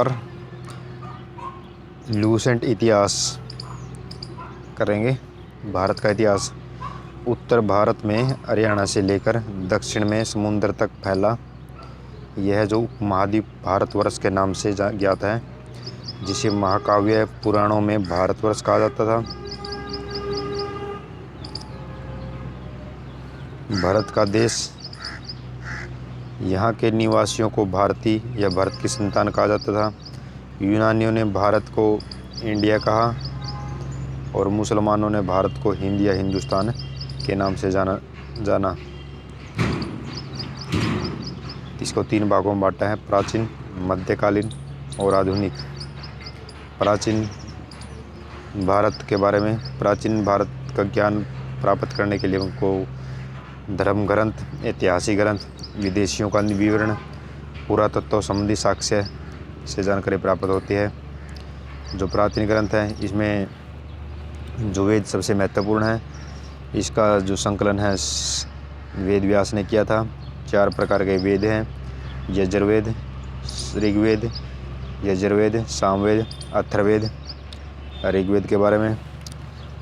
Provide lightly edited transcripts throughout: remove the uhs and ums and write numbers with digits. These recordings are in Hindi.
और लूसेंट इतिहास करेंगे। भारत का इतिहास। उत्तर भारत में हरियाणा से लेकर दक्षिण में समुद्र तक फैला यह जो उपमहाद्वीप भारतवर्ष के नाम से ज्ञात है, जिसे महाकाव्य पुराणों में भारतवर्ष कहा जाता था। भारत का देश, यहाँ के निवासियों को भारतीय या भारत की संतान कहा जाता था। यूनानियों ने भारत को इंडिया कहा और मुसलमानों ने भारत को हिंद या हिंदुस्तान के नाम से जाना। इसको 3 भागों में बांटा है: प्राचीन, मध्यकालीन और आधुनिक। प्राचीन भारत के बारे में, प्राचीन भारत का ज्ञान प्राप्त करने के लिए उनको धर्म ग्रंथ, ऐतिहासिक ग्रंथ, विदेशियों का विवरण, पुरातत्व संबंधी साक्ष्य से जानकारी प्राप्त होती है। जो प्राचीन ग्रंथ है, इसमें जो वेद सबसे महत्वपूर्ण है। इसका जो संकलन है वेद व्यास ने किया था। 4 प्रकार के वेद हैं: यजुर्वेद, ऋग्वेद, यजुर्वेद, सामवेद, अथर्ववेद। ऋग्वेद के बारे में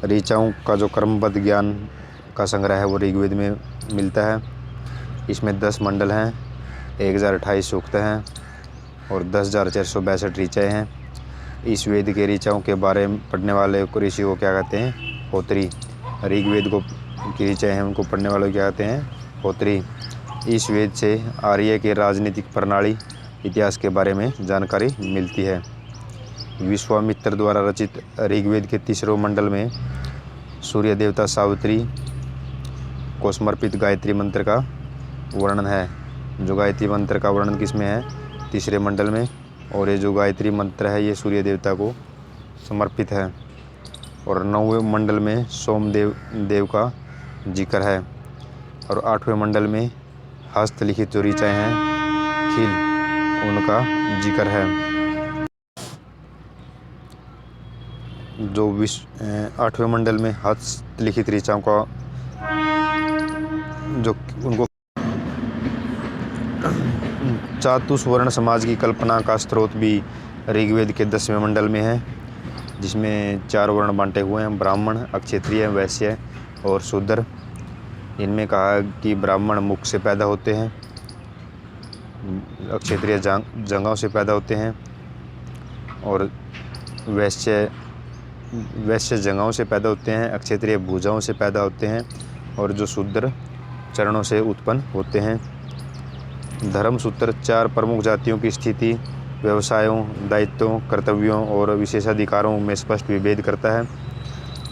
ऋचाओं का जो क्रमबद्ध ज्ञान का संग्रह है वो ऋग्वेद में मिलता है। इसमें 10 मंडल हैं, 1028 सूक्त हैं और 10,462 ऋचाएँ हैं। इस वेद के ऋचाओं के बारे में पढ़ने वाले ऋषि को क्या कहते हैं? होत्री। ऋग्वेद को की ऋचाएँ हैं, उनको पढ़ने वाले क्या कहते हैं? होत्री। इस वेद से आर्य के राजनीतिक प्रणाली, इतिहास के बारे में जानकारी मिलती है। विश्वामित्र द्वारा रचित ऋग्वेद के 3रे मंडल में सूर्य देवता सावित्री को समर्पित गायत्री मंत्र का वर्णन है। जो गायत्री मंत्र का वर्णन किसमें है? 3रे मंडल में। और ये जो गायत्री मंत्र है ये सूर्य देवता को समर्पित है। और 9वें मंडल में सोमदेव का जिक्र है। और 8वें मंडल में हस्तलिखित जो ऋचाएँ हैं, खिल, उनका जिक्र है। जो 8वें मंडल में हस्तलिखित ऋचाओं का जो उनको चातुर्वर्ण समाज की कल्पना का स्रोत भी ऋग्वेद के 10वें मंडल में है, जिसमें 4 वर्ण बांटे हुए हैं: ब्राह्मण, क्षत्रिय, वैश्य और शूद्र। इनमें कहा कि ब्राह्मण मुख से पैदा होते हैं, क्षत्रिय जंघों से पैदा होते हैं और वैश्य जंघों से पैदा होते हैं, क्षत्रिय भुजाओं से पैदा होते हैं और जो शूद्र चरणों से उत्पन्न होते हैं। धर्मसूत्र 4 प्रमुख जातियों की स्थिति, व्यवसायों, दायित्वों, कर्तव्यों और विशेषाधिकारों में स्पष्ट विभेद करता है।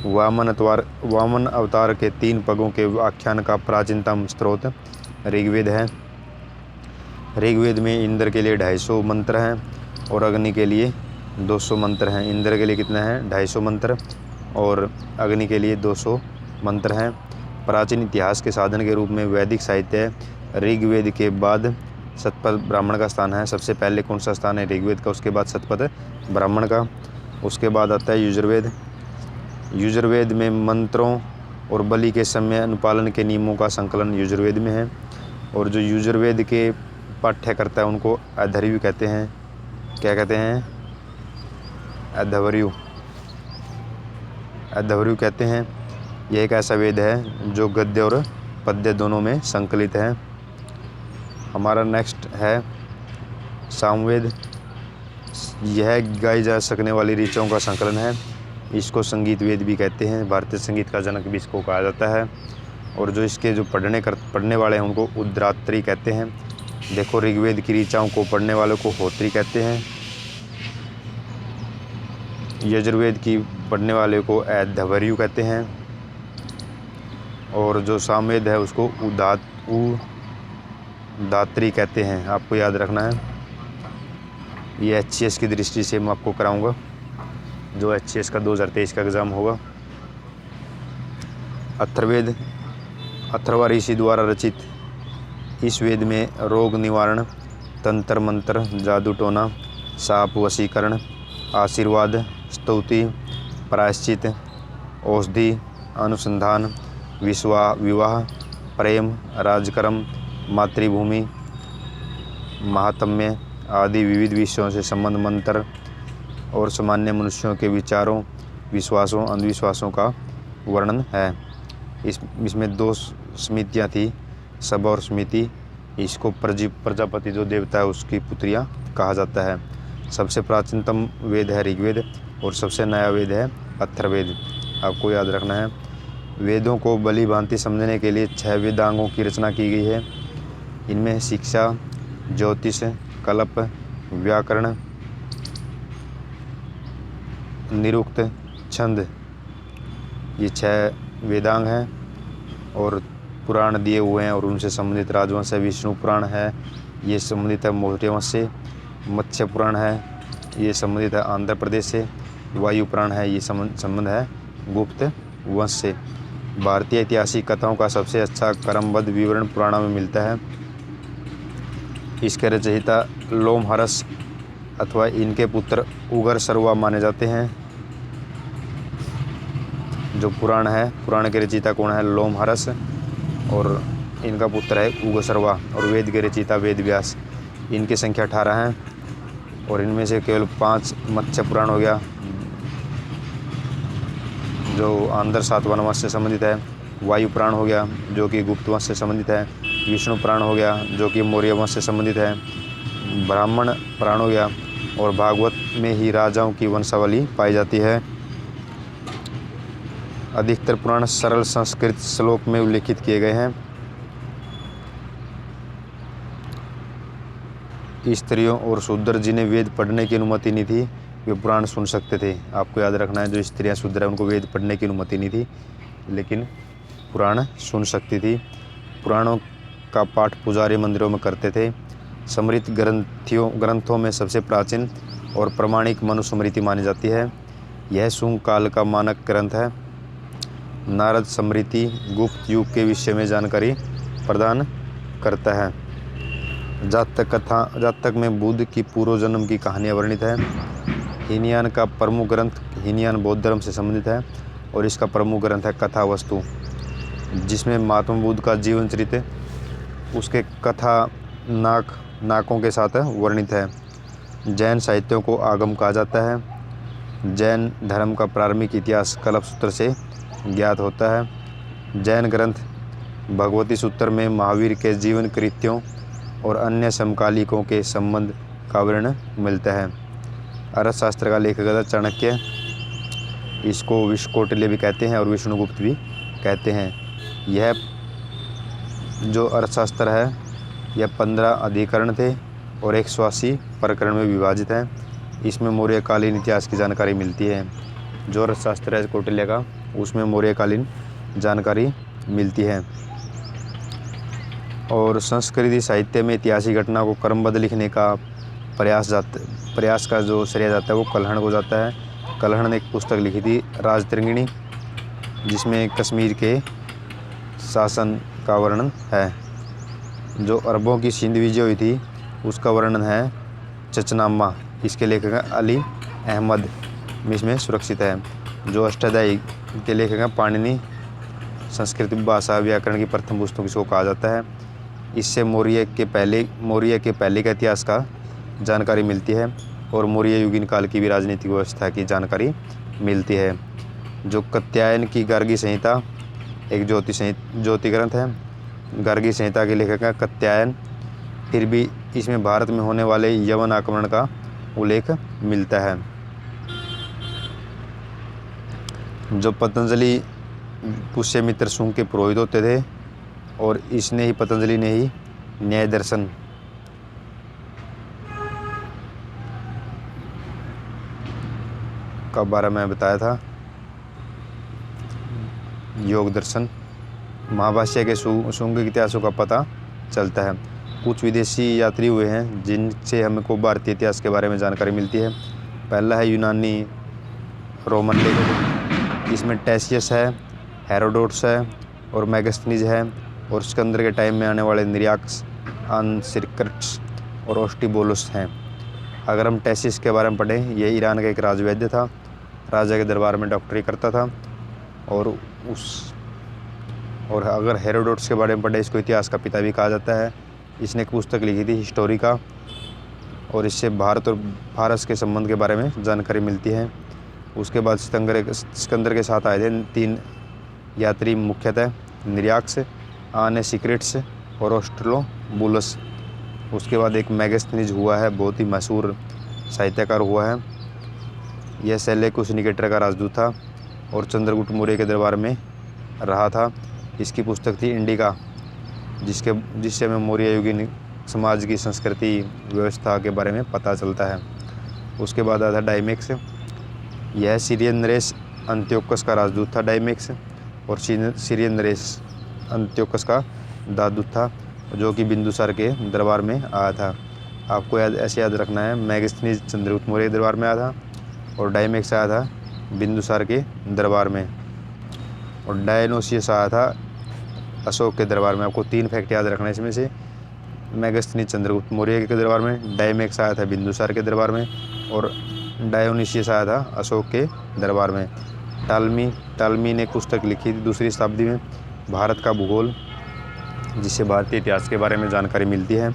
वामन अवतार के 3 पगों के आख्यान का प्राचीनतम स्रोत ऋग्वेद है। ऋग्वेद में इंद्र के लिए 250 मंत्र हैं और अग्नि के लिए 200 मंत्र हैं। इंद्र के लिए कितना है? 250 मंत्र और अग्नि के लिए 200 मंत्र हैं। प्राचीन इतिहास के साधन के रूप में वैदिक साहित्य ऋग्वेद के बाद शतपथ ब्राह्मण का स्थान है। सबसे पहले कौन सा स्थान है? ऋग्वेद का, उसके बाद शतपथ ब्राह्मण का, उसके बाद आता है यजुर्वेद। यजुर्वेद में मंत्रों और बलि के समय अनुपालन के नियमों का संकलन यजुर्वेद में है। और जो यजुर्वेद के पाठ्य करता है उनको अध्वर्यु कहते हैं। क्या कहते हैं? अध्वर्यु कहते हैं। यह एक ऐसा वेद है जो गद्य और पद्य दोनों में संकलित है। हमारा नेक्स्ट है सामवेद। यह गाई जा सकने वाली ऋचाओं का संकलन है। इसको संगीत वेद भी कहते हैं। भारतीय संगीत का जनक भी इसको कहा जाता है। और जो इसके जो पढ़ने वाले हैं उनको उद्रात्री कहते हैं। देखो, ऋग्वेद की ऋचाओं को पढ़ने वालों को होत्री कहते हैं। यजुर्वेद की पढ़ने वाले को अध्वर्यु कहते हैं। और जो सामवेद है उसको उदात्री कहते हैं। आपको याद रखना है। ये HCS की दृष्टि से मैं आपको कराऊंगा, जो HCS का 2023 का एग्ज़ाम होगा। अथर्ववेद, अथर्वा ऋषि द्वारा रचित इस वेद में रोग निवारण, तंत्र मंत्र, जादू टोना, साप वशीकरण, आशीर्वाद, स्तुति, प्रायश्चित, औषधि, अनुसंधान, विवाह, प्रेम, राजकर्म, मातृभूमि, महात्म्य, आदि विविध विषयों से संबंध मंत्र और सामान्य मनुष्यों के विचारों, विश्वासों, अंधविश्वासों का वर्णन है। इसमें 2 समितियाँ थी, सब और समिति। इसको प्रजापति जो देवता है उसकी पुत्रियाँ कहा जाता है। सबसे प्राचीनतम वेद है ऋग्वेद और सबसे नया वेद है अथर्ववेद। आपको याद रखना है। वेदों को भली भांति समझने के लिए 6 वेदांगों की रचना की गई है। इनमें शिक्षा, ज्योतिष, कल्प, व्याकरण, निरुक्त, छंद, ये 6 वेदांग हैं। और पुराण दिए हुए हैं और उनसे संबंधित राजवंश है। विष्णु पुराण है, ये संबंधित है मौर्य वंश से। मत्स्य पुराण है, ये संबंधित है आंध्र प्रदेश से। वायु पुराण है, ये संबंध है गुप्त वंश से। भारतीय ऐतिहासिक कथाओं का सबसे अच्छा क्रमबद्ध विवरण पुराणों में मिलता है। इसके रचयिता लोमहर्ष अथवा इनके पुत्र उगर सर्वा माने जाते हैं। जो पुराण है, पुराण के रचयिता कौन है? लोमहर्ष, और इनका पुत्र है उगसर्वा। और वेद के रचयिता वेद व्यास। इनकी संख्या 18 है और इनमें से केवल 5 मत्स्य पुराण हो गया जो आंध्र सातवाहन वंश से संबंधित है। वायु पुराण हो गया जो कि गुप्त वंश से संबंधित है। विष्णु पुराण हो गया जो कि मौर्य वंश से संबंधित है। ब्राह्मण पुराण हो गया और भागवत में ही राजाओं की वंशावली पाई जाती है। अधिकतर पुराण सरल संस्कृत श्लोक में उल्लिखित किए गए हैं। स्त्रियों और शूद्र जिन्हें वेद पढ़ने की अनुमति नहीं थी वे पुराण सुन सकते थे। आपको याद रखना है, जो स्त्रियां शूद्र हैं उनको वेद पढ़ने की अनुमति नहीं थी, लेकिन पुराण सुन सकती थी। पुराणों का पाठ पुजारी मंदिरों में करते थे। स्मृति ग्रंथों में सबसे प्राचीन और प्रमाणिक मनुस्मृति मानी जाती है। यह शुंग काल का मानक ग्रंथ है। नारद स्मृति गुप्त युग के विषय में जानकारी प्रदान करता है। जातक में बुद्ध की पूर्व जन्म की कहानियाँ वर्णित है। हीनयान का प्रमुख ग्रंथ, हीनयान बौद्ध धर्म से संबंधित है और इसका प्रमुख ग्रंथ है कथा वस्तु, जिसमें महात्मा बुद्ध का जीवन चरित्र उसके कथा नाकों के साथ वर्णित है। जैन साहित्यों को आगम कहा जाता है। जैन धर्म का प्रारंभिक इतिहास कल्प सूत्र से ज्ञात होता है। जैन ग्रंथ भगवती सूत्र में महावीर के जीवन कृत्यों और अन्य समकालिकों के संबंध का वर्णन मिलता है। अर्थशास्त्र का लेखक था चाणक्य। इसको विश्वकौटिल्य भी कहते हैं और विष्णुगुप्त भी कहते हैं। यह जो अर्थशास्त्र है यह 15 अधिकरण थे और 180 प्रकरण में विभाजित है। इसमें मौर्यकालीन इतिहास की जानकारी मिलती है। जो अर्थशास्त्र है कौटिल्य का, उसमें मौर्यकालीन जानकारी मिलती है। और संस्कृति साहित्य में ऐतिहासिक घटना को क्रमबद्ध लिखने का प्रयास का जो श्रेय जाता है वो कल्हण को जाता है। कल्हण ने एक पुस्तक लिखी थी राजतरंगिणी, जिसमें कश्मीर के शासन का वर्णन है। जो अरबों की सिंध विजय हुई थी उसका वर्णन है चचनामा। इसके लेखक अली अहमद इसमें सुरक्षित है। जो अष्टाध्यायी के लेखक हैं पाणिनि, संस्कृत भाषा व्याकरण की प्रथम पुस्तक इसको कहा जाता है। इससे मौर्य के पहले का इतिहास का जानकारी मिलती है और मौर्य युगीन काल की भी राजनीतिक व्यवस्था की जानकारी मिलती है। जो कात्यायन की गार्गी संहिता एक ज्योति ग्रंथ है। गार्गी संहिता के लेखक हैं कात्यायन। फिर भी इसमें भारत में होने वाले यवन आक्रमण का उल्लेख मिलता है। जो पतंजलि पुष्यमित्र शुंग के पुरोहित होते थे और पतंजलि ने ही न्याय दर्शन का बारे में बताया था। योग दर्शन महाभाष्य के शुंग के इतिहासों का पता चलता है। कुछ विदेशी यात्री हुए हैं जिनसे हमको भारतीय इतिहास के बारे में जानकारी मिलती है। पहला है यूनानी रोमन लेखक। इसमें टैसियस है, हेरोडोटस है और मैगस्थनीज है और सिकंदर के टाइम में आने वाले निरियाक्स, अनसिरकट्स और ओस्टिबोलस हैं। अगर हम टैसियस के बारे में पढ़ें, यह ईरान का एक राजवैद्य था। राजा के दरबार में डॉक्टरी करता था। और अगर हेरोडोटस के बारे में पढ़े, इसको इतिहास का पिता भी कहा जाता है। इसने एक पुस्तक लिखी थी हिस्टोरिका। और इससे भारत और फारस के संबंध के बारे में जानकारी मिलती है। उसके बाद सिकंदर के साथ आए थे 3 यात्री, मुख्यतः निरियाक्स, आने सिक्रेट्स और ऑस्ट्रोबुलस। उसके बाद एक मेगास्थनीज हुआ है, बहुत ही मशहूर साहित्यकार हुआ है। यह सेलेकुस निकेटर का राजदूत था और चंद्रगुप्त मौर्य के दरबार में रहा था। इसकी पुस्तक थी इंडिका, जिससे हमें मौर्य युगीन समाज की संस्कृति व्यवस्था के बारे में पता चलता है। उसके बाद आया था डायमेक्स। यह सीरियन नरेश अंत्योकस का राजदूत था डायमेक्स, और सीरियन नरेश अंत्योकस का दादूत था, जो कि बिंदुसार के दरबार में आया था। आपको ऐसे याद रखना है, मेगास्थनीज चंद्रगुप्त मौर्य के दरबार में आया था और डायमेक्स आया था बिंदुसार के दरबार में, और डायनोसियस आया था अशोक के दरबार में। आपको 3 फैक्ट याद रखना है इसमें से। मेगास्थनीज चंद्रगुप्त मौर्य के दरबार में, डायमेक्स आया था बिंदुसार के दरबार में, और डायोनिसियस आया था अशोक के दरबार में। टालमी ने पुस्तक लिखी थी 2वीं शताब्दी में, भारत का भूगोल, जिससे भारतीय इतिहास के बारे में जानकारी मिलती है।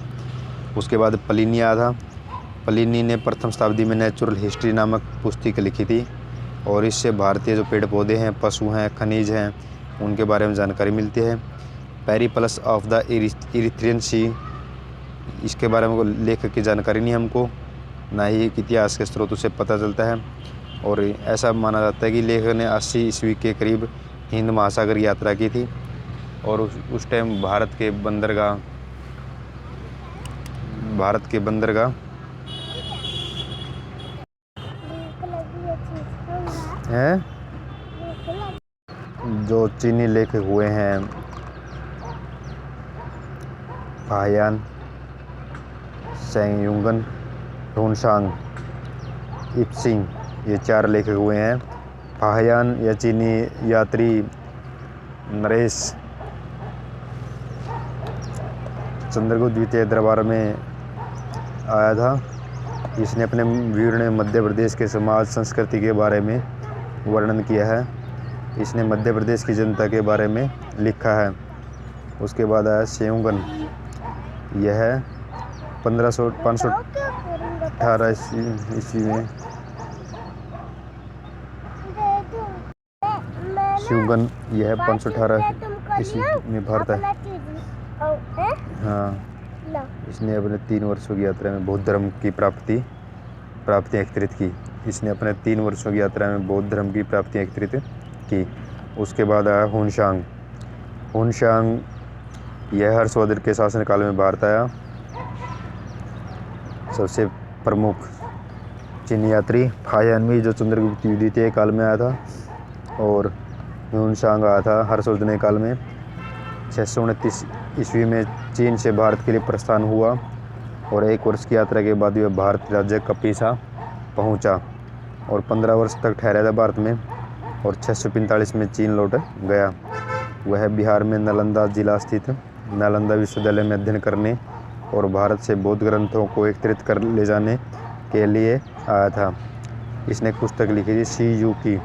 उसके बाद प्लिनी आया था। प्लिनी ने 1वीं शताब्दी में नेचुरल हिस्ट्री नामक पुस्तिका लिखी थी, और इससे भारतीय जो पेड़ पौधे हैं, पशु हैं, खनिज हैं, उनके बारे में जानकारी मिलती है। पेरिप्लस ऑफ द इरिथ्रियन सी, इसके बारे में लेखक की जानकारी नहीं हमको, ना ही एक इतिहास के स्रोतों से पता चलता है। और ऐसा माना जाता है कि लेखक ने 80 ईस्वी के करीब हिंद महासागर की यात्रा की थी, और उस टाइम भारत के बंदरगाह हैं जो चीनी लेखक हुए हैं, फाहियान, सेंग युंगन, ह्यूनसांग, इप्सिंग, ये 4 लेखक हुए हैं। फाहियान या चीनी यात्री नरेश चंद्रगुप्त द्वितीय दरबार में आया था। इसने अपने विवरण में मध्य प्रदेश के समाज संस्कृति के बारे में वर्णन किया है। इसने मध्य प्रदेश की जनता के बारे में लिखा है। उसके बाद आया सेयुंगन। यह 518 ईस्वी में सेयुंगन, यह 518 ईस्वी में भारत है। हाँ, इसने अपने 3 वर्षों की यात्रा में बौद्ध धर्म की प्राप्तियाँ एकत्रित की। इसने अपने 3 वर्षों की यात्रा में बौद्ध धर्म की प्राप्तियाँ एकत्रित की। उसके बाद आया हुनशांग, यह हर्षवर्धन के शासनकाल में भारत आया। सबसे प्रमुख चीनी यात्री फाहियान भी, जो चंद्रगुप्त द्वितीय काल में आया था, और ह्यूनसांग आया था हर्षवर्धन काल में। 629 ईस्वी में चीन से भारत के लिए प्रस्थान हुआ, और 1 वर्ष की यात्रा के बाद वह भारत राज्य कपिसा पहुंचा, और 15 वर्ष तक ठहरा था भारत में, और 645 में चीन लौट गया। वह बिहार में नालंदा जिला स्थित नालंदा विश्वविद्यालय में अध्ययन करने और भारत से बौद्ध ग्रंथों को एकत्रित कर ले जाने के लिए आया था। इसने एक पुस्तक लिखी थी सी यू की।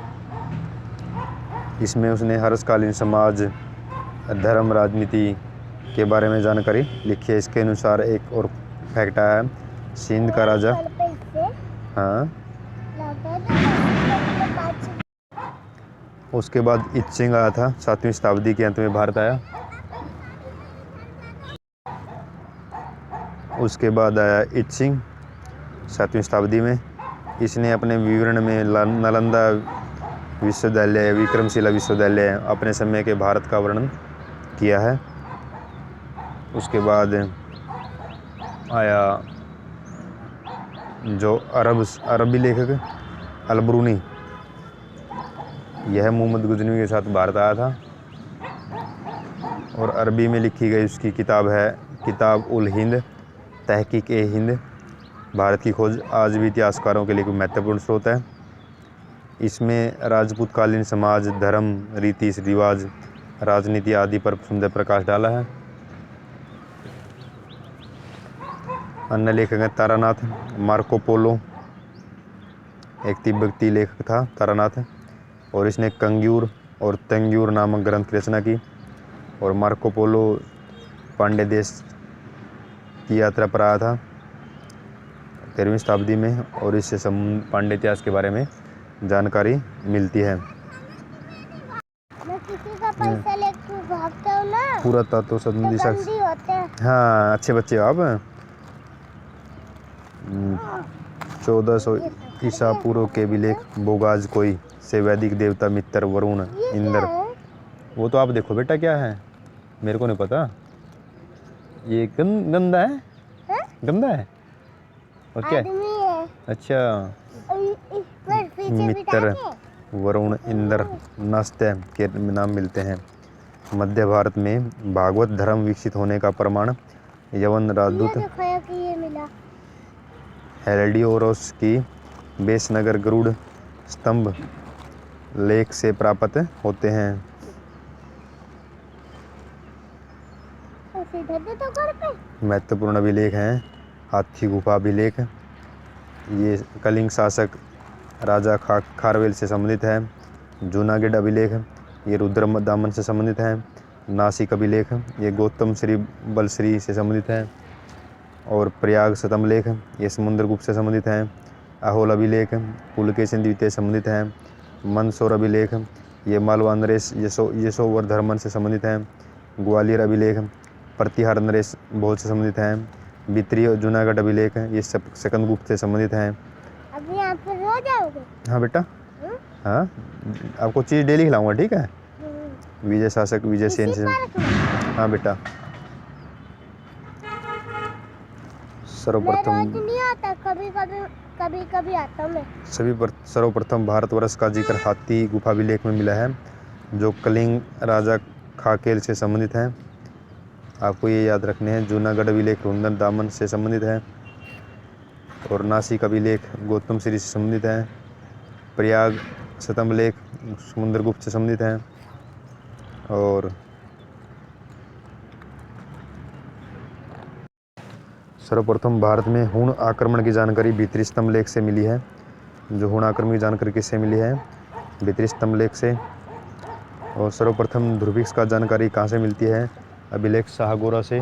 इसमें उसने हर्षकालीन समाज, धर्म, राजनीति के बारे में जानकारी लिखी है। इसके अनुसार एक और फैक्ट आया है, सिंध का राजा, हाँ, उसके बाद इत्सिंग आया था 7वीं शताब्दी के अंत में भारत आया। उसके बाद आया इत्सिंग 7वीं शताब्दी में। इसने अपने विवरण में नालंदा विश्वविद्यालय, विक्रमशिला विश्वविद्यालय, अपने समय के भारत का वर्णन किया है। उसके बाद आया जो अरबी लेखक अलबरूनी, यह मोहम्मद गजनवी के साथ भारत आया था, और अरबी में लिखी गई उसकी किताब है किताब उल हिंद, तहकीक ए हिंद, भारत की खोज, आज भी इतिहासकारों के लिए कोई महत्वपूर्ण स्रोत है। इसमें राजपूतकालीन समाज, धर्म, रीति रिवाज, राजनीति आदि पर सुंदर प्रकाश डाला है। अन्य लेखक हैं तारानाथ, मार्को पोलो, एक तिब्बती लेखक था तारानाथ, और इसने कंग्यूर और तंग्यूर नामक ग्रंथ की रचना की। और मार्को पोलो पांड्य देश की यात्रा पर आया था, 13वीं शताब्दी में और इससे पांड्य इतिहास के बारे में जानकारी मिलती है। मैं किसी का पैसा लेके भागता हूँ ना, पूरा तत्व संबंधी तो गंदी होते हैं। हाँ, अच्छे बच्चे हो आप। 1400 ईसा पूर्व के अभिलेख बोगाज कोई से वैदिक देवता मित्र वरुण इंद्र। वो तो आप देखो बेटा क्या है, मेरे को नहीं पता। ये गंदा है, गंदा है और क्या है? अच्छा, मित्र वरुण इंद्र नस्त्य के नाम मिलते हैं। मध्य भारत में भागवत धर्म विकसित होने का प्रमाण यवन राजदूत हेलियोडोरस की बेसनगर गरुड़ स्तंभ लेख से प्राप्त होते हैं। महत्वपूर्ण अभिलेख हैं हाथी गुफा अभिलेख, ये कलिंग शासक राजा खारवेल से संबंधित है। जूनागढ़ अभिलेख, ये रुद्र दामन से संबंधित है। नासिक अभिलेख, ये गौतम श्री बलश्री से संबंधित है। और प्रयाग शतमलेख, ये समुद्रगुप्त से संबंधित है। अहोल अभिलेख पुलकेशिन द्वितीय से संबंधित है। मंदसौर अभिलेख, ये मालवा नरेश यशोवर्धन से संबंधित है। ग्वालियर अभिलेख प्रतिहार नरेश भोज से संबंधित है। बित्री और जूनागढ़ अभिलेख, ये सकंदगुप्त से संबंधित है। अभी आप फिर हो जाओगे? हाँ बेटा, हाँ आपको चीज़ डेली खिलाऊंगा, ठीक है। विजय शासक विजय सेन से, हाँ बेटा। सर्वप्रथम नहीं आता, कभी कभी आता हूँ मैं। सर्वप्रथम भारतवर्ष का जिक्र हाथी गुफा अभिलेख में मिला है, जो कलिंग राजा खाकेल से संबंधित है। आपको ये याद रखने हैं। जूनागढ़ अभिलेख रुद्र दामन से संबंधित है। और नासिक अभिलेख गौतम श्री से संबंधित है। प्रयाग शतमलेख समुद्रगुप्त से संबंधित है। और सर्वप्रथम भारत में हूण आक्रमण की जानकारी भीतरी स्तंभ लेख से मिली है। जो हूण आक्रमण की जानकारी किससे मिली है? भीतरी स्तंभ लेख से। और सर्वप्रथम ध्रुविक्स का जानकारी कहाँ से मिलती है? अभिलेख शाहगोरा से।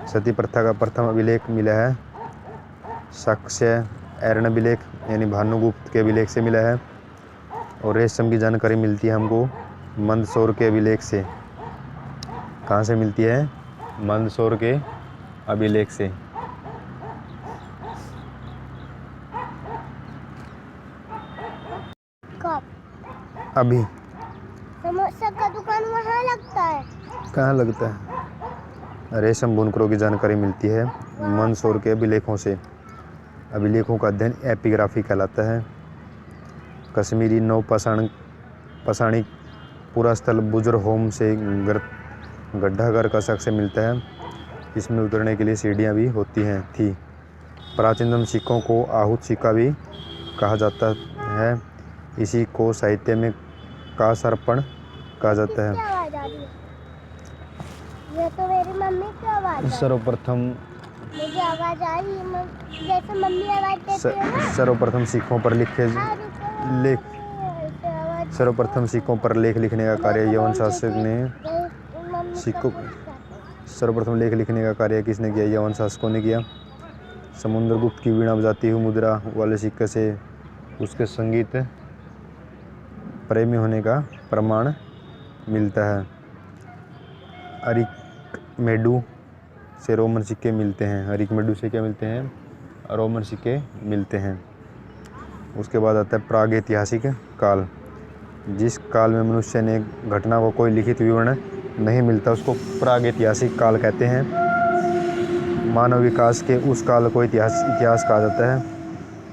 सती प्रथा का प्रथम अभिलेख मिला है साक्ष्य एरन अभिलेख यानी भानुगुप्त के अभिलेख से मिला है। और रेशम की जानकारी मिलती है हमको मंदसौर के अभिलेख से। कहाँ से मिलती है? मंदसौर के अभिलेख से। कब? अभी। समोसा का दुकान वहाँ लगता है। कहाँ लगता है? रेशम बुनकरों की जानकारी मिलती है मंदसौर के अभिलेखों से। अभिलेखों का अध्ययन एपिग्राफी कहलाता है। कश्मीरी नौ पाषाणिक पूरा स्थल बुजुर्ग होम से गड्ढाघर का साक्ष्य मिलता है। इसमें उतरने के लिए सीढ़ियाँ भी होती हैं थी। प्राचीनतम सिक्कों को आहूत सिक्का भी कहा जाता है। इसी को साहित्य में कासर्पण कहा जाता है। ये तो मेरी मम्मी की आवाज़ है। सर्वप्रथम मुझे आवाज़ आ रही है, जैसे मम्मी आवाज़ देती है ना। सर्वप्रथम सिक्कों पर सर्वप्रथम सिक्कों पर लेख लिखने का कार्य यवन शासक ने सर्वप्रथम लेख लिखने का कार्य किसने किया? यवन शासकों ने किया। समुद्रगुप्त की वीणा बजाती हुई मुद्रा वाले सिक्के से उसके संगीत प्रेमी होने का प्रमाण मिलता है। अरिकमेडु से रोमन सिक्के मिलते हैं। अरिकमेडु से क्या मिलते हैं? रोमन सिक्के मिलते हैं। उसके बाद आता है प्रागैतिहासिक काल। जिस काल में मनुष्य ने घटना को कोई लिखित विवरण नहीं मिलता उसको प्रागैतिहासिक काल कहते हैं। मानव विकास के उस काल को इतिहास कहा जाता है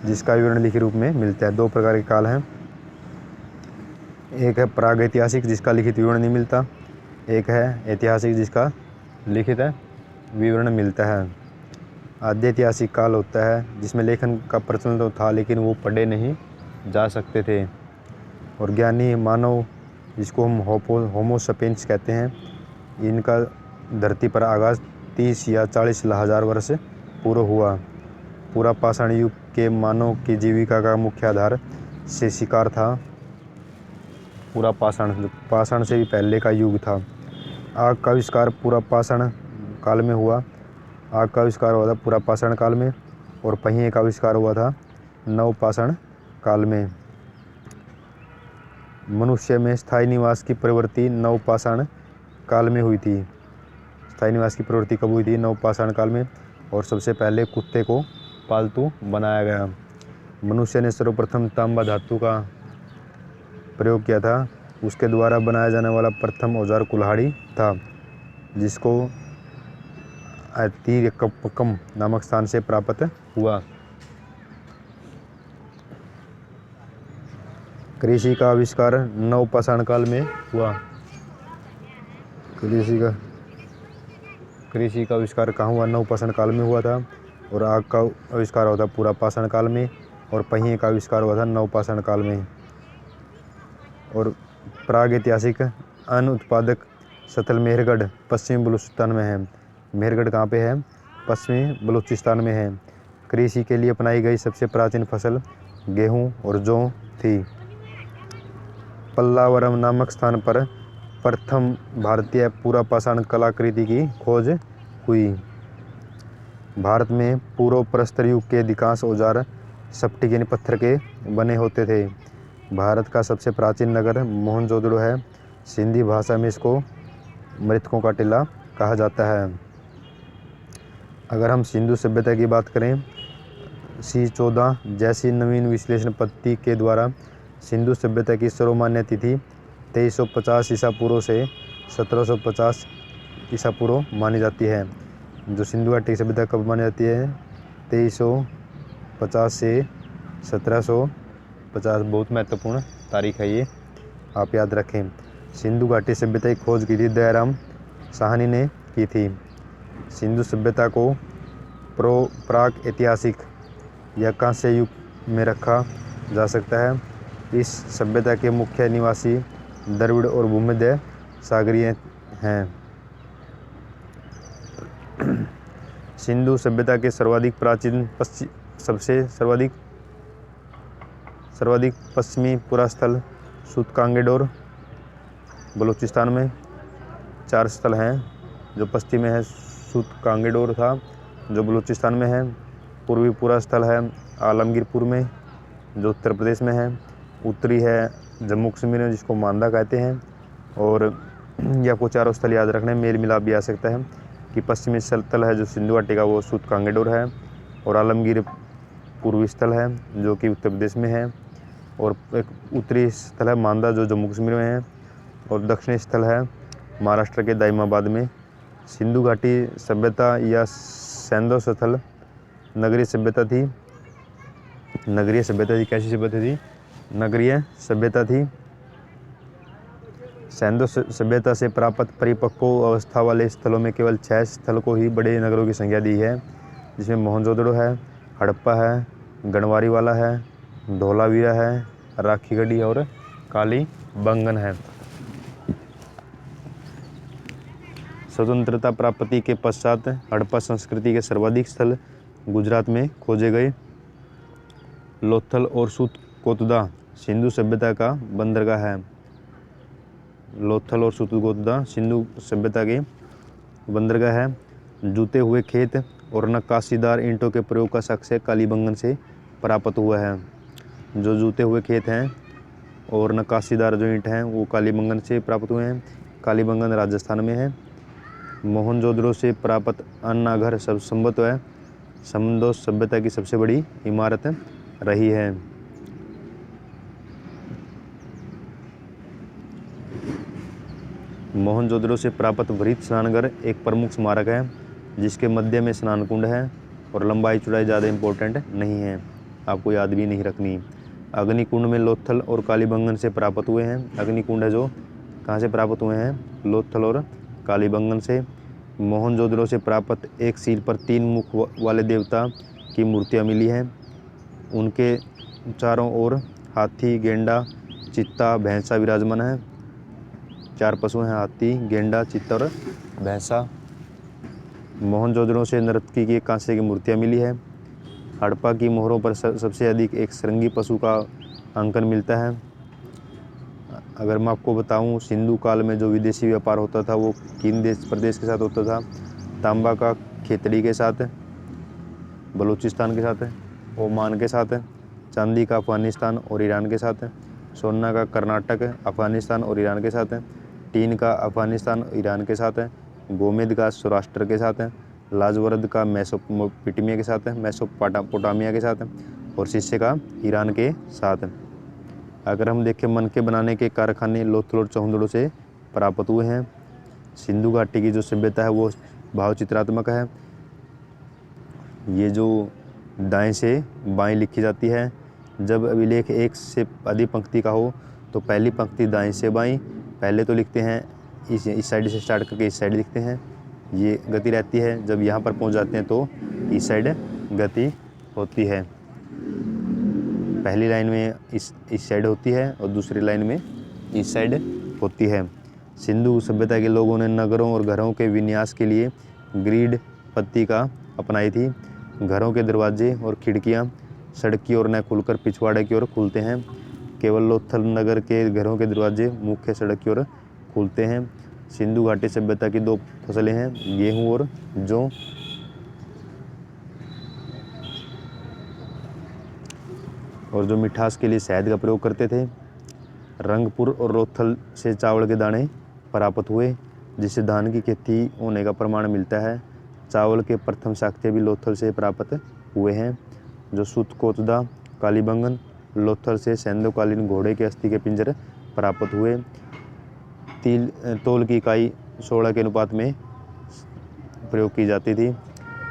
जिसका विवरण लिखित रूप में मिलता है। दो प्रकार के काल हैं, एक है प्रागैतिहासिक जिसका लिखित विवरण नहीं मिलता, एक है ऐतिहासिक जिसका लिखित विवरण मिलता है। आद्य ऐतिहासिक काल होता है जिसमें लेखन का प्रचलन तो था लेकिन वो पढ़े नहीं जा सकते थे। और ज्ञानी मानव जिसको हम होमो सपियंस कहते हैं, इनका धरती पर आगाज़ 30 या 40 हजार वर्ष पूर्व हुआ। पूरा पाषाण युग के मानव की जीविका का मुख्य आधार से शिकार था। पूरा पाषाण से भी पहले का युग था। आग का आविष्कार पूरा पाषाण काल में हुआ। आग का आविष्कार हुआ था पूरा पाषाण काल में। और पहिए का आविष्कार हुआ था नवपाषाण काल में। मनुष्य में स्थायी निवास की प्रवृत्ति नवपाषाण काल में हुई थी। स्थायी निवास की प्रवृत्ति कब हुई थी? नवपाषाण काल में। और सबसे पहले कुत्ते को पालतू बनाया गया। मनुष्य ने सर्वप्रथम तांबा धातु का प्रयोग किया था। उसके द्वारा बनाया जाने वाला प्रथम औजार कुल्हाड़ी था, जिसको अतिरिक्कम नामक स्थान से प्राप्त हुआ। कृषि का आविष्कार नवपाषाण काल में हुआ। कृषि का आविष्कार कहाँ हुआ? नवपाषाण काल में हुआ था। और आग का आविष्कार हुआ था पुरापाषाण काल में। और पहिए का आविष्कार हुआ था नवपाषाण काल में। और प्रागैतिहासिक अन्न उत्पादक स्थल मेहरगढ़ पश्चिमी बलूचिस्तान में है। मेहरगढ़ कहाँ पे है? पश्चिमी बलूचिस्तान में है। कृषि के लिए अपनाई गई सबसे प्राचीन फसल गेहूँ और जौ थी। पल्लावरम नामक स्थान पर प्रथम भारतीय पुरापाषाण कलाकृति की खोज हुई। भारत में पूर्व प्रस्तर युग के अधिकांश औजार स्फटिक यानी पत्थर के बने होते थे। भारत का सबसे प्राचीन नगर मोहनजोदड़ो है। सिंधी भाषा में इसको मृतकों का टीला कहा जाता है। अगर हम सिंधु सभ्यता की बात करें, C14 जैसी नवीन विश्लेषण पद्धति के द्वारा सिंधु सभ्यता की सर्वमान्य तिथि 2350 ईसा पूर्व से 1750 ईसा पूर्व मानी जाती है। जो सिंधु घाटी की सभ्यता कब मानी जाती है? 2350 से 1750। बहुत महत्वपूर्ण तारीख है ये, आप याद रखें। सिंधु घाटी सभ्यता की खोज की थी दयाराम साहनी ने की थी। सिंधु सभ्यता को प्राक ऐतिहासिक या कांस्य युग में रखा जा सकता है। इस सभ्यता के मुख्य निवासी द्रविड़ और भूमध्य सागरीय हैं। सिंधु सभ्यता के सर्वाधिक प्राचीन सर्वाधिक पश्चिमी पुरास्थल सूतकांगेडोर बलूचिस्तान में 4 स्थल हैं। जो पश्चिम में है सूतकांगेडोर था, जो बलूचिस्तान में है। पूर्वी पुरास्थल है आलमगीरपुर में, जो उत्तर प्रदेश में है। उत्तरी है जम्मू कश्मीर में, जिसको मांदा कहते हैं। और ये आपको चारों स्थल याद रखने मेल मिलाप भी आ सकता है कि पश्चिमी स्थल है जो सिंधु घाटी का, वो सूतकांगेडोर है। और आलमगीर पूर्वी स्थल है जो कि उत्तर प्रदेश में है। और एक उत्तरी स्थल है मांदा, जो जम्मू कश्मीर में है। और दक्षिणी स्थल है महाराष्ट्र के दाइमाबाद में। सिंधु घाटी सभ्यता या सैंधव स्थल नगरीय सभ्यता थी। कैसी सभ्यता थी? नगरीय सभ्यता थी। सैंधव सभ्यता से प्राप्त परिपक्व अवस्था वाले स्थलों में केवल 6 स्थल को ही बड़े नगरों की संज्ञा दी है, जिसमें मोहनजोदड़ो है, हड़प्पा है, गढ़वारीवाला है, धोलावीरा है, राखीगढ़ी और कालीबंगन है। स्वतंत्रता प्राप्ति के पश्चात हड़प्पा संस्कृति के सर्वाधिक स्थल गुजरात में खोजे गए। लोथल और सूतकोतदा सिंधु सभ्यता का बंदरगाह है। लोथल और सूतकोतदा सिंधु सभ्यता के बंदरगाह है। जूते हुए खेत और नक्काशीदार ईंटों के प्रयोग का साक्ष्य कालीबंगन से प्राप्त हुआ है। जो जूते हुए खेत हैं और नक्काशीदार जो ईंट हैं वो कालीबंगन से प्राप्त हुए हैं। कालीबंगन राजस्थान में है। मोहनजोदड़ो से प्राप्त अन्नाघर संभवतः समदो सभ्यता की सबसे बड़ी इमारत रही है। मोहनजोदड़ो से प्राप्त वृहत स्नानघर एक प्रमुख स्मारक है, जिसके मध्य में स्नान कुंड है और लंबाई चौड़ाई ज़्यादा इम्पोर्टेंट नहीं है, आपको याद भी नहीं रखनी। अग्निकुंड में लोथल और कालीबंगन से प्राप्त हुए हैं। अग्निकुंड है जो कहाँ से प्राप्त हुए हैं? लोथल और कालीबंगन से। मोहनजोदड़ो से प्राप्त एक सिर पर 3 मुख वाले देवता की मूर्तियाँ मिली हैं। उनके चारों ओर हाथी, गेंडा, चित्ता, भैंसा विराजमान है। 4 पशु हैं, हाथी, गेंडा, चित्ता और भैंसा। मोहनजोदड़ो से नर्तकी की कांसे की मूर्तियाँ मिली है। हड़प्पा की मोहरों पर सबसे अधिक एक श्रृंगी पशु का अंकन मिलता है। अगर मैं आपको बताऊं, सिंधु काल में जो विदेशी व्यापार होता था वो किन प्रदेश के साथ होता था? तांबा का खेतड़ी के साथ, बलूचिस्तान के साथ है, ओमान के साथ है, चांदी का अफ़गानिस्तान और ईरान के साथ है, सोना का कर्नाटक, अफ़गानिस्तान और ईरान के साथ है, टीन का अफ़गानिस्तान ईरान के साथ है, गोमेद का सौराष्ट्र के साथ है, लाजवरद का मेसोपोटामिया के साथ है, मेसोपोटामिया के साथ है, और शीशे का ईरान के साथ है। अगर हम देखें मन के बनाने के कारखाने लोथल और चौहदड़ों से प्राप्त हुए हैं। सिंधु घाटी की जो सभ्यता है वो भावचित्रात्मक है। ये जो दाएं से बाएं लिखी जाती है, जब अभिलेख एक से अधिक पंक्ति का हो तो पहली पंक्ति दाएं से बाएं, पहले तो लिखते हैं इस साइड से स्टार्ट करके इस साइड लिखते हैं, ये गति रहती है। जब यहाँ पर पहुँच जाते हैं तो इस साइड गति होती है। पहली लाइन में इस साइड होती है और दूसरी लाइन में इस साइड होती है। सिंधु सभ्यता के लोगों ने नगरों और घरों के विन्यास के लिए ग्रिड पत्रिका अपनाई थी। घरों के दरवाजे और खिड़कियां सड़क की ओर न खुलकर पिछवाड़े की ओर खुलते हैं। केवल लोथल नगर के घरों के दरवाजे मुख्य सड़क की ओर खुलते हैं। सिंधु घाटी सभ्यता की 2 फसलें हैं, गेहूँ और जौ। और जो मिठास के लिए शहद का प्रयोग करते थे। रंगपुर और लोथल से चावल के दाने प्राप्त हुए, जिससे धान की खेती होने का प्रमाण मिलता है। चावल के प्रथम साक्ष्य भी लोथल से प्राप्त हुए हैं। जो सुतकोतदा कालीबंगन लोथल से सैंधवकालीन घोड़े के अस्थि के पिंजर प्राप्त हुए। तौल की इकाई 16 के अनुपात में प्रयोग की जाती थी।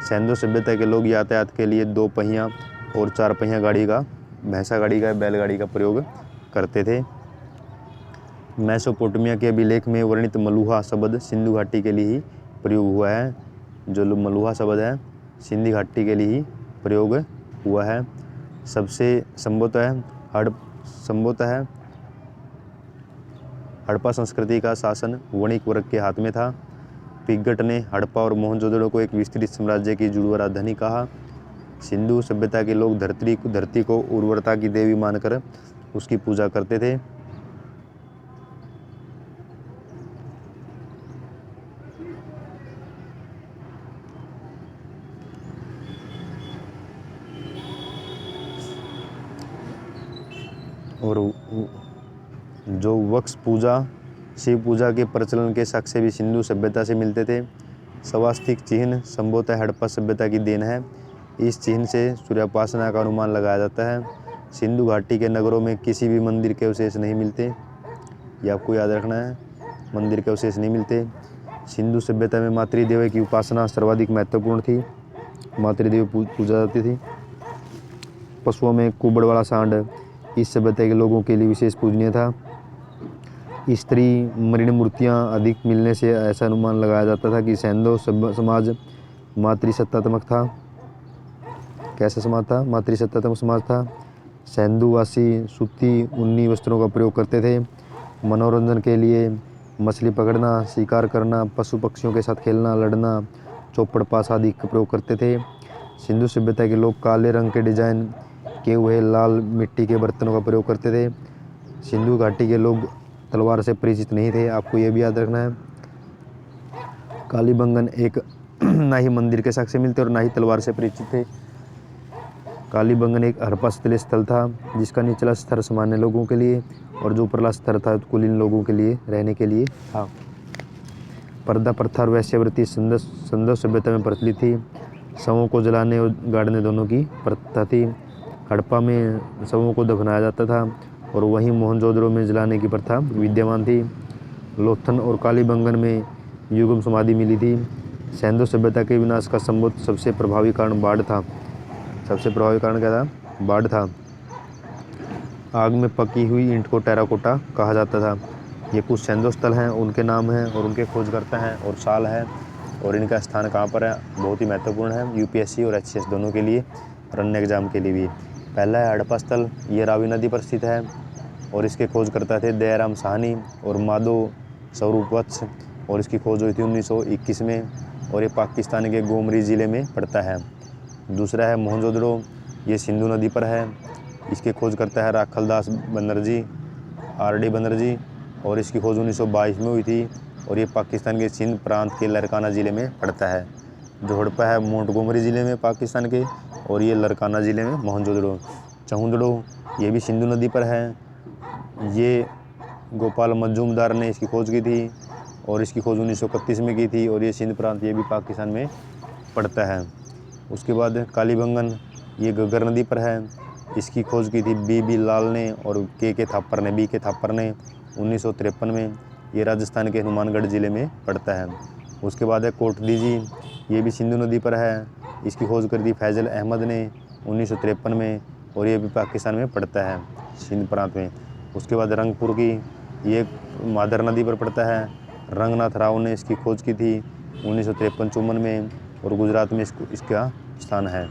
सैंधव सभ्यता के लोग यातायात के लिए 2 पहिया और 4 पहिया गाड़ी का, भैंसा गाड़ी का, बैलगाड़ी का प्रयोग करते थे। मेसोपोटामिया के अभिलेख में वर्णित मलुहा शब्द सिंधु घाटी के लिए ही प्रयोग हुआ है। जो मलुहा शब्द है सिंधु घाटी के लिए ही प्रयोग हुआ है। सबसे संभवतः हड़प्पा संस्कृति का शासन वणिक वर्ग के हाथ में था। पिगट ने हड़प्पा और मोहनजोदड़ो को एक विस्तृत साम्राज्य की जुड़वा राजधानी कहा। सिंधु सभ्यता के लोग धरती को उर्वरता की देवी मानकर उसकी पूजा करते थे। और जो वक्ष पूजा, शिव पूजा के प्रचलन के साक्ष्य भी सिंधु सभ्यता से मिलते थे। स्वास्तिक चिन्ह संभवतः हड़प्पा सभ्यता की देन है। इस चिन्ह से सूर्योपासना का अनुमान लगाया जाता है। सिंधु घाटी के नगरों में किसी भी मंदिर के अवशेष नहीं मिलते, ये आपको याद रखना है, मंदिर के अवशेष नहीं मिलते। सिंधु सभ्यता में मातृदेव की उपासना सर्वाधिक महत्वपूर्ण थी। मातृदेव पूजा जाती थी। पशुओं में कुबड़ वाला सांड इस सभ्यता के लोगों के लिए विशेष पूजनीय था। स्त्री मृण मूर्तियाँ अधिक मिलने से ऐसा अनुमान लगाया जाता था कि सैंधव समाज मातृसत्तात्मक था। कैसा समाज था? मातृसत्तात्मक समाज था। सैंधुवासी सूती ऊनी वस्त्रों का प्रयोग करते थे। मनोरंजन के लिए मछली पकड़ना, शिकार करना, पशु पक्षियों के साथ खेलना, लड़ना, चौपड़ पास आदि का प्रयोग करते थे। सिंधु सभ्यता के लोग काले रंग के डिजाइन किए हुए लाल मिट्टी के बर्तनों का प्रयोग करते थे। सिंधु घाटी के लोग तलवार से परिचित नहीं थे, आपको यह भी याद रखना है। कालीबंगन एक ना ही मंदिर के साक्ष्य मिलते और ना ही तलवार से परिचित थे। कालीबंगन एक हड़प्पा शीतल स्थल था, जिसका निचला स्तर सामान्य लोगों के लिए और जो ऊपरला स्तर था कुलीन लोगों के लिए रहने के लिए था। पर्दा प्रथा और वैश्यवृत्ति संधव सभ्यता में प्रचलित थी। शवों को जलाने और गाड़ने दोनों की प्रथा थी। हड़प्पा में शवों को दफनाया जाता था और वहीं मोहनजोदड़ो में जलाने की प्रथा विद्यमान थी। लोथल और कालीबंगन में युगम समाधि मिली थी। सैंधव सभ्यता के विनाश का संभवतः सबसे प्रभावी कारण बाढ़ था। सबसे प्रभावी कारण क्या था? बाढ़ था। आग में पकी हुई ईंट को टेराकोटा कहा जाता था। ये कुछ सैंधव स्थल हैं, उनके नाम हैं और उनके खोजकर्ता हैं और साल है और इनका स्थान कहाँ पर है, बहुत ही महत्वपूर्ण है यूपीएससी और एचसीएस दोनों के लिए और अन्य एग्जाम के लिए भी। पहला है हड़प्पा स्थल, ये रावी नदी पर स्थित है और इसके खोजकर्ता थे दयाराम साहनी और माधव स्वरूप वत्स और इसकी खोज हुई थी 1921 में और ये पाकिस्तान के गोमरी ज़िले में पड़ता है। दूसरा है मोहनजोदड़ो, ये सिंधु नदी पर है, इसके खोज करता है राखलदास बनर्जी, आरडी बनर्जी और इसकी खोज 1922 में हुई थी और ये पाकिस्तान के सिंध प्रांत के लरकाना ज़िले में पड़ता है। जो हड़प्पा है मोंटगोमरी ज़िले में पाकिस्तान के, और ये लरकाना ज़िले में मोहनजोदड़ो। चहुंदड़ो ये भी सिंधु नदी पर है। ये गोपाल मजूमदार ने इसकी खोज की थी और इसकी खोज 1931 में की थी, और ये सिंध प्रांत ये भी पाकिस्तान में पड़ता है। उसके बाद कालीबंगन ये घग्गर नदी पर है। इसकी खोज की थी बी लाल ने और के थापर ने, के थापर ने 1953 में। ये राजस्थान के हनुमानगढ़ ज़िले में पड़ता है। उसके बाद है कोटदीजी, ये भी सिंधु नदी पर है। इसकी खोज कर दी फैज़ल अहमद ने 1953 में, और ये भी पाकिस्तान में पड़ता है, सिंध प्रांत में। उसके बाद रंगपुर की, ये मादर नदी पर पड़ता है। रंगनाथ राव ने इसकी खोज की थी 1953-54 में, और गुजरात में इसका स्थान है।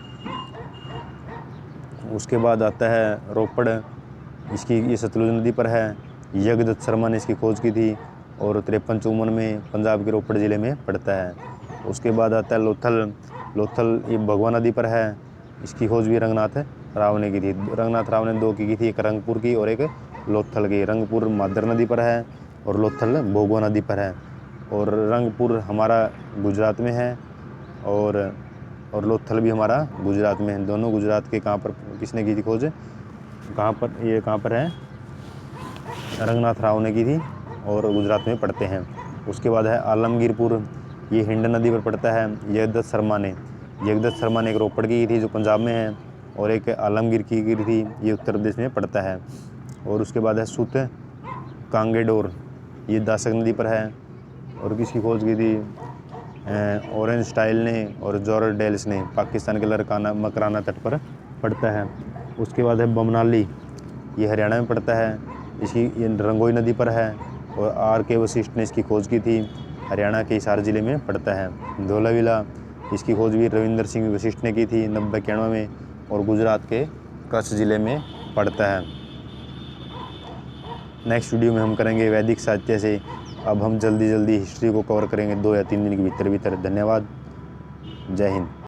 उसके बाद आता है रोपड़, इसकी ये सतलुज नदी पर है। यज्ञदत्त शर्मा ने इसकी खोज की थी और 53-54 में पंजाब के रोपड़ ज़िले में पड़ता है। उसके बाद आता है लोथल ये भगवा नदी पर है। इसकी खोज भी रंगनाथ राव ने की थी। रंगनाथ राव ने 2 की थी, एक रंगपुर की और एक लोथल की। रंगपुर मादर नदी पर है और लोथल भोगवा नदी पर है। और रंगपुर हमारा गुजरात में है और लोथल भी हमारा गुजरात में है। दोनों गुजरात के कहाँ पर किसने की थी खोज, कहाँ पर, ये कहाँ पर है, रंगनाथ राव ने की थी और गुजरात में पड़ते हैं। उसके बाद है आलमगीरपुर, ये हिंड नदी पर पड़ता है। यज्ञदत्त शर्मा ने एक रोपड़ की थी जो पंजाब में है, और एक आलमगीर की थी, ये उत्तर प्रदेश में पड़ता है। और उसके बाद है सुत कांगेडोर, ये दासक नदी पर है, और किसकी खोज की थी, ऑरेंज स्टाइल ने और जॉर्ज डेल्स ने, पाकिस्तान के लरकाना मकराना तट पर पड़ता है। उसके बाद है बमनाली, ये हरियाणा में पड़ता है। इसकी ये रंगोई नदी पर है, और R.K. वशिष्ठ ने इसकी खोज की थी, हरियाणा के हिसार ज़िले में पड़ता है। धौलावीला, इसकी खोज भी रविंदर सिंह वशिष्ठ ने की थी 90-91 में, और गुजरात के कच्छ ज़िले में पड़ता है। नेक्स्ट वीडियो में हम करेंगे वैदिक साहित्य से। अब हम जल्दी हिस्ट्री को कवर करेंगे 2 या 3 दिन के भीतर। धन्यवाद। जय हिंद।